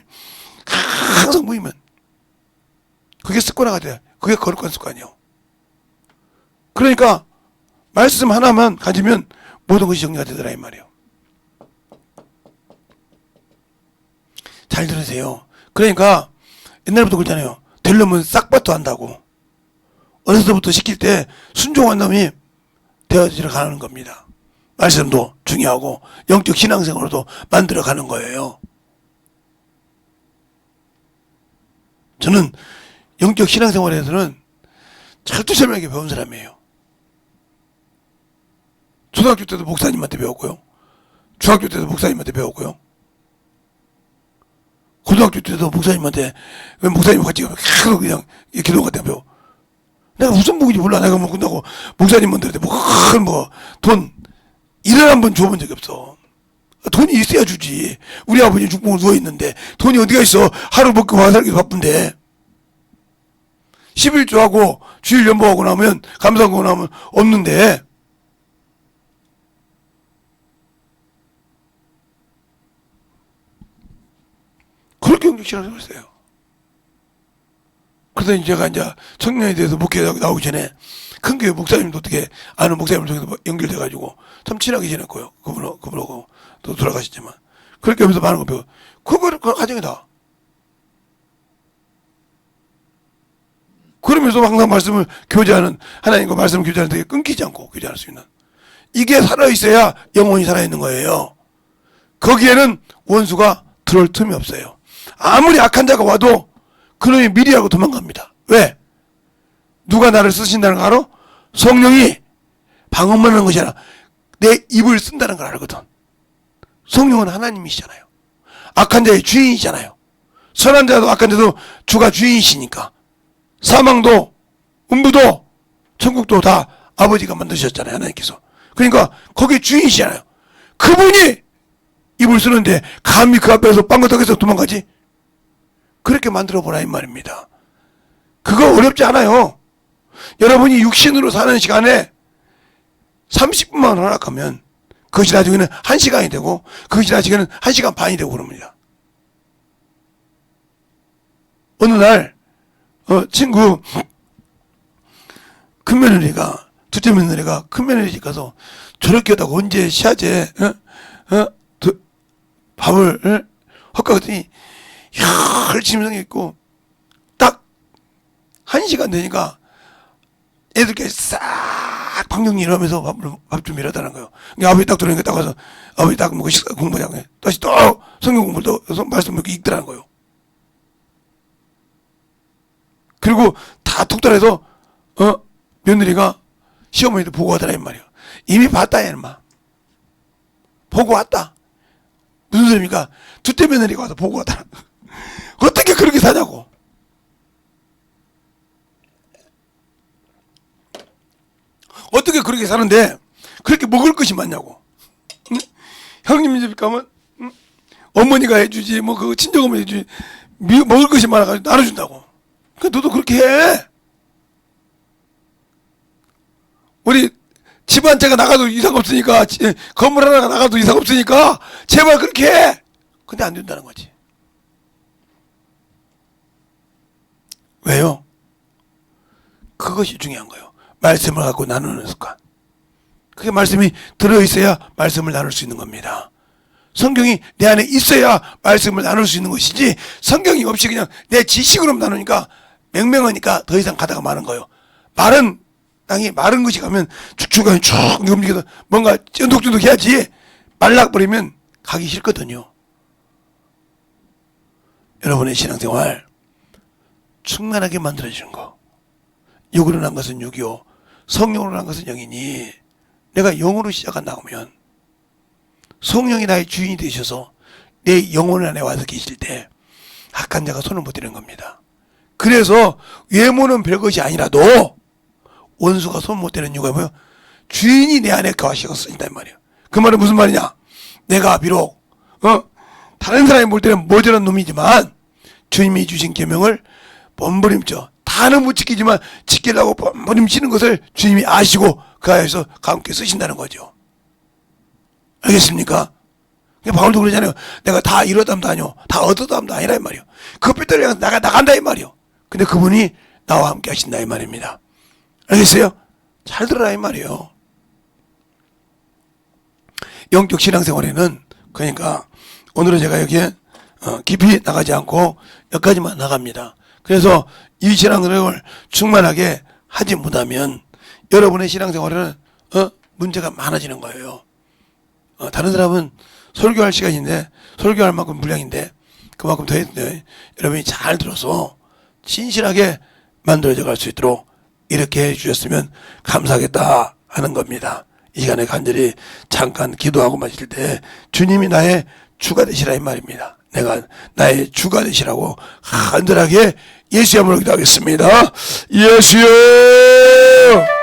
항상 모이면 그게 습관화가 돼. 그게 거룩한 습관이요. 그러니까 말씀 하나만 가지면 모든 것이 정리가 되더라 이 말이에요. 잘 들으세요. 그러니까 옛날부터 그러잖아요. 되려면 싹밭도 한다고. 어려서부터 시킬 때 순종한 놈이 되어지러 가는 겁니다. 말씀도 중요하고 영적 신앙생활도 만들어가는 거예요. 저는 영적 신앙생활에서는 철두철미하게 배운 사람이에요. 초등학교 때도 목사님한테 배웠고요. 중학교 때도 목사님한테 배웠고요. 고등학교 때도 목사님한테, 목사님 같이 계속 그냥 기도 같은 거 배워. 내가 무슨 복인지 몰라. 내가 뭐 끝나고 목사님들한테 돈 1원 한 번 줘본 적이 없어. 돈이 있어야 주지. 우리 아버지 죽봉을 누워있는데 돈이 어디가 있어. 하루 먹고 와 살기 바쁜데. 11조하고 주일 연보하고 나면 감사하고 나면 없는데. 그렇게 영적신앙생활 했어요. 그러더니 제가 이제 청년에 대해서 목회 나오기 전에 큰 교회 목사님도 어떻게 아는 목사님을 통해서 연결돼가지고 참 친하게 지냈고요. 그분하고 또 돌아가셨지만. 그렇게 하면서 많은 거 배워. 그거 가정이다. 그러면서 항상 말씀을 교제하는, 하나님과 말씀을 교제하는 데 끊기지 않고 교제할 수 있는. 이게 살아있어야 영혼이 살아있는 거예요. 거기에는 원수가 들어올 틈이 없어요. 아무리 악한 자가 와도 그놈이 미리 하고 도망갑니다. 왜? 누가 나를 쓰신다는 거 알아? 성령이 방언만 하는 것이 아니라 내 입을 쓴다는 걸 알거든. 성령은 하나님이시잖아요. 악한 자의 주인이잖아요. 선한 자도 악한 자도 주가 주인이시니까. 사망도 음부도 천국도 다 아버지가 만드셨잖아요. 하나님께서. 그러니까 거기 주인이시잖아요. 그분이 입을 쓰는데 감히 그 앞에서 빵긋하게서 도망가지? 그렇게 만들어보라 이 말입니다. 그거 어렵지 않아요. 여러분이 육신으로 사는 시간에 30분만 허락하면 그것이 나중에는 1시간이 되고 그것이 나중에는 1시간 반이 되고 그럽니다. 어느 날 친구 큰며느리가, 둘째 며느리가 큰며느리 집 가서 저렇게 하다가 언제 시아제 밥을 헛가더니 열심히 생겼고 딱 1시간 되니까 애들끼리 싹 방정리를 하면서 밥 좀 이러다는 거예요. 그러니까 아버지 딱 들어오니까 딱 가서 아버지 딱 먹고 식사 공부하자고 다시 또 성경 공부를 또 말씀 이렇게 읽더라는 거예요. 그리고 다 툭달해서 며느리가 시어머니도 보고 하더라 이 말이야. 이미 봤다 얘는 막 보고 왔다. 무슨 소리입니까? 둘째 며느리가 와서 보고 하더라. 어떻게 그렇게 사냐고. 어떻게 그렇게 사는데 그렇게 먹을 것이 많냐고. 응? 형님 집 가면 어머니가 해주지 뭐 그 친정어머니 해주지 먹을 것이 많아가지고 나눠준다고. 그러니까 너도 그렇게 해. 우리 집 한 채가 나가도 이상 없으니까, 건물 하나가 나가도 이상 없으니까 제발 그렇게 해. 근데 안 된다는 거지. 왜요? 그것이 중요한 거예요. 말씀을 갖고 나누는 습관. 그게 말씀이 들어있어야 말씀을 나눌 수 있는 겁니다. 성경이 내 안에 있어야 말씀을 나눌 수 있는 것이지, 성경이 없이 그냥 내 지식으로 나누니까 맹맹하니까 더 이상 가다가 마는 거예요. 마른 땅이 마른 것이 가면 축축하게 쭉 움직여서 뭔가 쫀득쫀득 해야지, 말라버리면 가기 싫거든요. 여러분의 신앙생활 충만하게 만들어지는 거. 육으로 난 것은 육이요 성령으로 난 것은 영이니, 내가 영으로 시작한다 하면 성령이 나의 주인이 되셔서 내 영혼 안에 와서 계실 때 악한 자가 손을 못 대는 겁니다. 그래서 외모는 별것이 아니라도 원수가 손 못 대는 이유가 뭐예요? 주인이 내 안에 거하시겠습니다 이 말이에요. 그 말은 무슨 말이냐? 내가 비록 다른 사람이 볼 때는 모자란 놈이지만 주님이 주신 계명을 번번임죠. 다는 못 지키지만 지키려고 번번임치는 것을 주님이 아시고 그 안에서 함께 쓰신다는 거죠. 알겠습니까? 바울도 그러잖아요. 내가 다 이러담도 아니요 다 얻어담도 아니라 이 말이요. 그 뼈대를 나간다 이 말이요. 근데 그분이 나와 함께 하신다 이 말입니다. 알겠어요? 잘 들어라 이 말이에요. 영적 신앙생활에는, 그러니까 오늘은 제가 여기에 깊이 나가지 않고 여기까지만 나갑니다. 그래서 이 신앙생활을 충만하게 하지 못하면 여러분의 신앙생활에는 문제가 많아지는 거예요. 다른 사람은 설교할 시간인데, 설교할 만큼 분량인데 그만큼 더 했는데 여러분이 잘 들어서 진실하게 만들어져 갈 수 있도록 이렇게 해주셨으면 감사하겠다 하는 겁니다. 이 시간에 간절히 잠깐 기도하고 마실 때 주님이 나의 주가 되시라 이 말입니다. 내가 나의 주가 되시라고 간절하게 예수의 이름으로 기도하겠습니다. 예수여!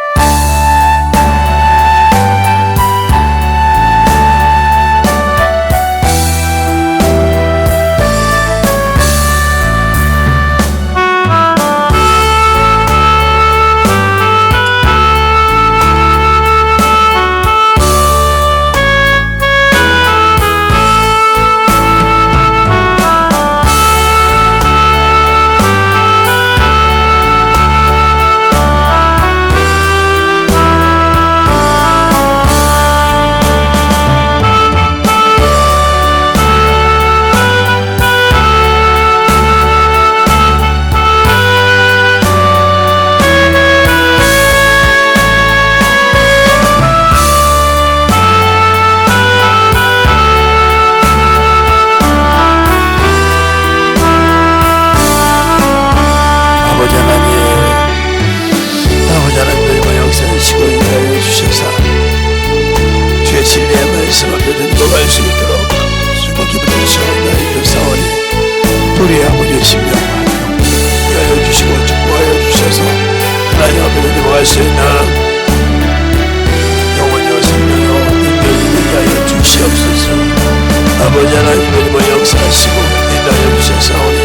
아버지 하나님의 역사하시고 인도하여 주셔서오니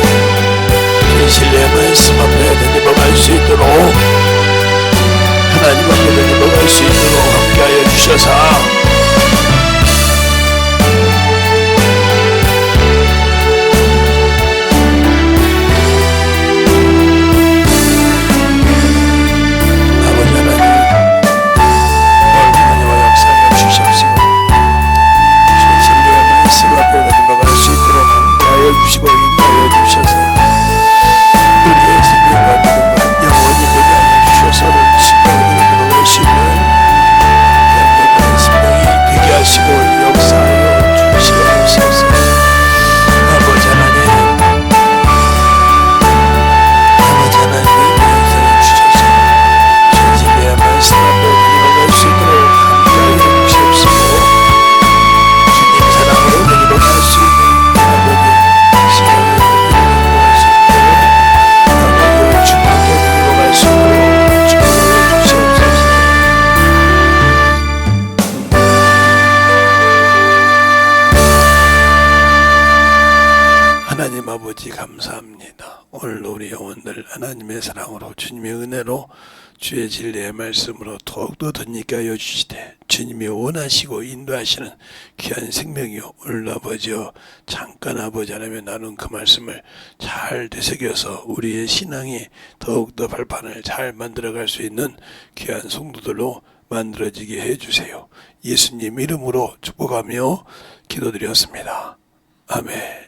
진실의 말씀 앞에 넘어갈 수 있도록 하나님 앞에 넘어갈 수 있도록 함께하여 주셔서 주시고 인도하여 주셔서 우리의 생명과 믿음과 영원히 되게 주셔서 신령으로 들어갈 수 있는 영원한 생명이 되게 하시고 역사하여 주시옵소서. 아버지 하나님 역사해 주셔서 진실의 말씀 앞에 들어갈 수 있도록 함께하여 주시옵소서. 주님 사랑으로 들어갈 수 있는 하나님 아버지 감사합니다. 오늘도 우리 영혼들 하나님의 사랑으로 주님의 은혜로 주의 진리의 말씀으로 더욱더 덧있게 하여 주시되 주님이 원하시고 인도하시는 귀한 생명이요 오늘 아버지여 잠깐 아버지 하나님 나눈 그 말씀을 잘 되새겨서 우리의 신앙이 더욱더 발판을 잘 만들어갈 수 있는 귀한 성도들로 만들어지게 해주세요. 예수님 이름으로 축복하며 기도드렸습니다. 아멘.